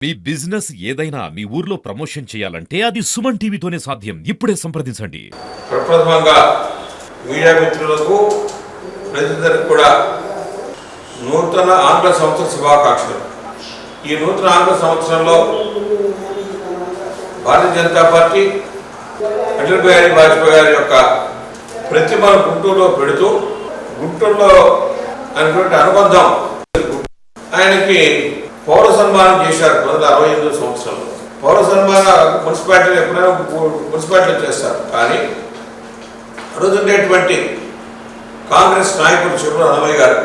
మీ business ఏదైనా మీ ఊర్లో promotion చేయాలంటే అది సుమన్ టీవీతోనే సాధ్యం. ఇప్పుడే సంప్రదించండి. ప్రప్రథమంగా మీడియా మిత్రులకు ప్రజలందరికీ కూడా నూతన ఆంగ్ల సంవత్సర శుభాకాంక్షలు. ఈ నూతన ఆంగ్ల సంవత్సరంలో భారతీయ జనతా పార్టీ అటల్ బిహారీ వాజ్పేయి గారి యొక్క ప్రతిమను గుంటూరులో పెడుతూ గుంటూరులో అనేటువంటి అనుబంధం ఆయనకి పౌర సన్మానం చేశారు 1968 సంవత్సరంలో. పౌర సన్మాన మున్సిపాలిటీలో ఎప్పుడైనా మున్సిపాలిటీలో చేస్తారు. కానీ రోజు ఉండేటువంటి కాంగ్రెస్ నాయకుడు చెరువు అన్నమయ్య గారు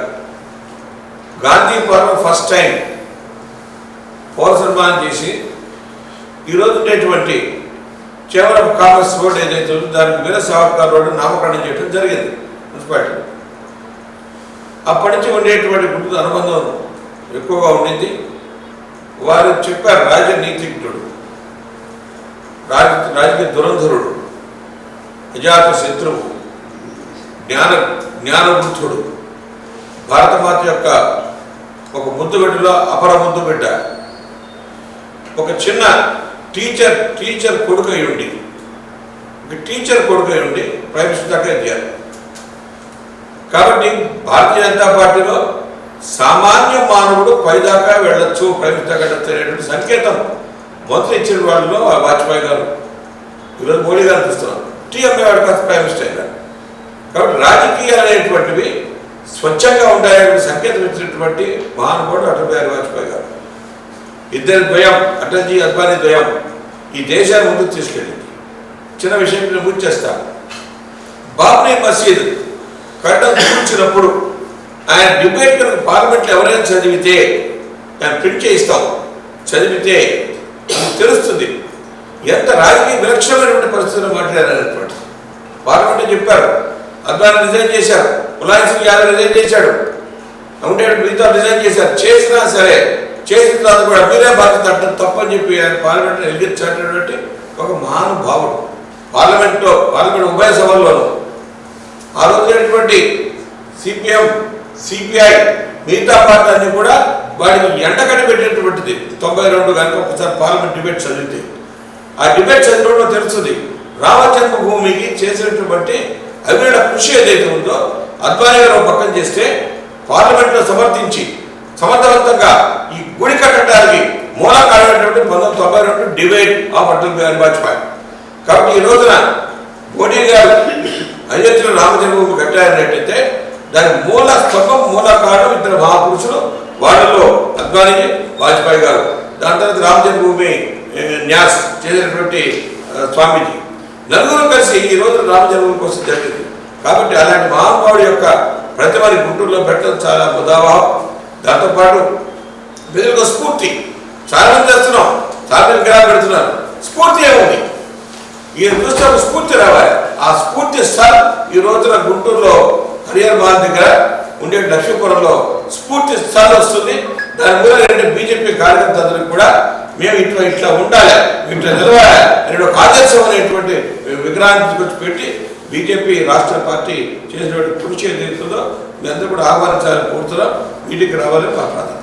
గాంధీ పార్క్ ఫస్ట్ టైం పౌర సన్మానం చేసి ఈరోజు ఉండేటువంటి కేవలం కాంగ్రెస్ రోడ్ ఏదైతే ఉందో దానికి వీర సావర్కర్ రోడ్డు నామకరణం చేయడం జరిగింది మున్సిపాలిటీ. అప్పటి నుంచి ఉండేటువంటి గుర్తు అనుబంధం ఎక్కువగా ఉండింది. వారు చెప్పారు, రాజనీతిజ్ఞుడు, రాజకీయ దురంధరుడు, అజాత శత్రువు, జ్ఞానబుద్ధుడు, భారతమాత యొక్క ఒక ముద్దు బిడ్డలో అపర ముద్దు బిడ్డ, ఒక చిన్న టీచర్ కొడుకై ఉండి ప్రైమ్ మినిస్టర్ దాకా ఎదిగారు. కాబట్టి భారతీయ జనతా పార్టీలో సామాన్య మానవుడు పైదాకా వెళ్ళొచ్చు, ప్రైమ్ మినిస్టర్ వెళ్ళొచ్చు అనేటువంటి సంకేతం మొదటి ఇచ్చిన వాళ్ళలో వాజ్పేయి గారు, ఈరోజు మోడీ గారు చూస్తున్నారు. టీఎంఏ వాడు కాస్త ప్రైమ్ మినిస్టర్ అయినారు. కాబట్టి రాజకీయాలు అనేటువంటివి స్వచ్ఛంగా ఉండాలనే సంకేతం ఇచ్చినటువంటి మహానుభావుడు అటల్ బిహారీ వాజ్పేయి గారు. ఇద్దరి ద్వయం, అటల్జీ అద్వానీ ద్వయం ఈ దేశాన్ని ముందుకు తీసుకెళ్ళింది. చిన్న విషయం నేను గుర్తు చేస్తాను. బాబ్రీ మసీద్ కట్టడం కూర్చున్నప్పుడు ఆయన డిబేట్ కనుక పార్లమెంట్లో ఎవరైనా చదివితే దాన్ని ప్రింట్ చేయిస్తాం, చదివితే తెలుస్తుంది ఎంత రాజకీయ విలక్షణమైనటువంటి పరిస్థితుల్లో మాట్లాడారనేటువంటి. పార్లమెంట్లో చెప్పారు, అద్వానీ రిజైన్ చేశారు, ములాయం సింగ్ యాదవ్ రిజైన్ చేశాడు, ఉండే మిగతా రిజైన్ చేశారు. చేసినా సరే చేసిన తర్వాత కూడా మీరే బాధ్యత అంటే తప్పని చెప్పి ఆయన పార్లమెంట్లో ఎలిగించేటటువంటి ఒక మహానుభావుడు. పార్లమెంట్ ఉభయ సభల్లోనూ ఆ రోజునటువంటి సిపిఎం, సిపిఐ మిగతా పార్టీ కూడా వాడికి ఎండకట్టి పెట్టేటువంటిది. 92 కనుక ఒకసారి పార్లమెంట్ డిబేట్ చదివితే ఆ డిబేట్ చదివినప్పుడు తెలుస్తుంది రామజన్మభూమికి చేసినటువంటి అవిరళ కృషి ఏదైతే ఉందో అద్వానీ గారు పక్కన చేస్తే పార్లమెంట్లో సమర్థించి సమర్థవంతంగా ఈ గుడి కట్టడానికి మూలకారైనటువంటి 1992 డిబేట్ ఆఫ్ అటల్ బిహారీ వాజ్పేయి. కాబట్టి ఈ రోజున మోడీ గారు అయోధ్యలో రామజన్మభూమి కట్టారన్నట్టయితే దాని మూల స్తంభం, మూల కారణం ఇద్దరు మహాపురుషులు, వాళ్ళలో అద్వానీ, వాజ్పేయి గారు. దాని తర్వాత రామజన్మభూమి న్యాస్ చేసినటువంటి స్వామీజీ, నలుగురు కలిసి ఈ రోజు రామజన్మభూమి కోసం జరిగింది. కాబట్టి అలాంటి మహానుభావుడి యొక్క ప్రతిమని గుంటూరులో పెట్టడం చాలా ముదావహం. దాంతోపాటు ప్రజలకు స్ఫూర్తి. చాలా మంది చేస్తున్నాం, చాలా విగ్రహాలు పెడుతున్నారు, స్ఫూర్తి ఏముంది? ఈయన చూస్తే ఒక స్ఫూర్తి రావాలి. ఆ స్ఫూర్తి స్థలం ఈ రోజున గుంటూరులో హరిహర్ మహల్ దగ్గర ఉండే లక్ష్మీపురంలో స్ఫూర్తి స్థలం వస్తుంది. దాని మీద 2 బీజేపీ కార్యకర్తలకు కూడా మేము ఇట్లా ఉండాలి, ఇట్లా నిలవాలి అనే ఒక ఆదర్శం అనేటువంటి విగ్రహాన్ని తీసుకొచ్చి పెట్టి బీజేపీ రాష్ట్ర పార్టీ చేసినటువంటి కృషి ఏదైతుందో మీ అందరూ కూడా ఆహ్వానించాలని కోరుతున్నాం. వీటికి రావాలని మా ప్రార్థన.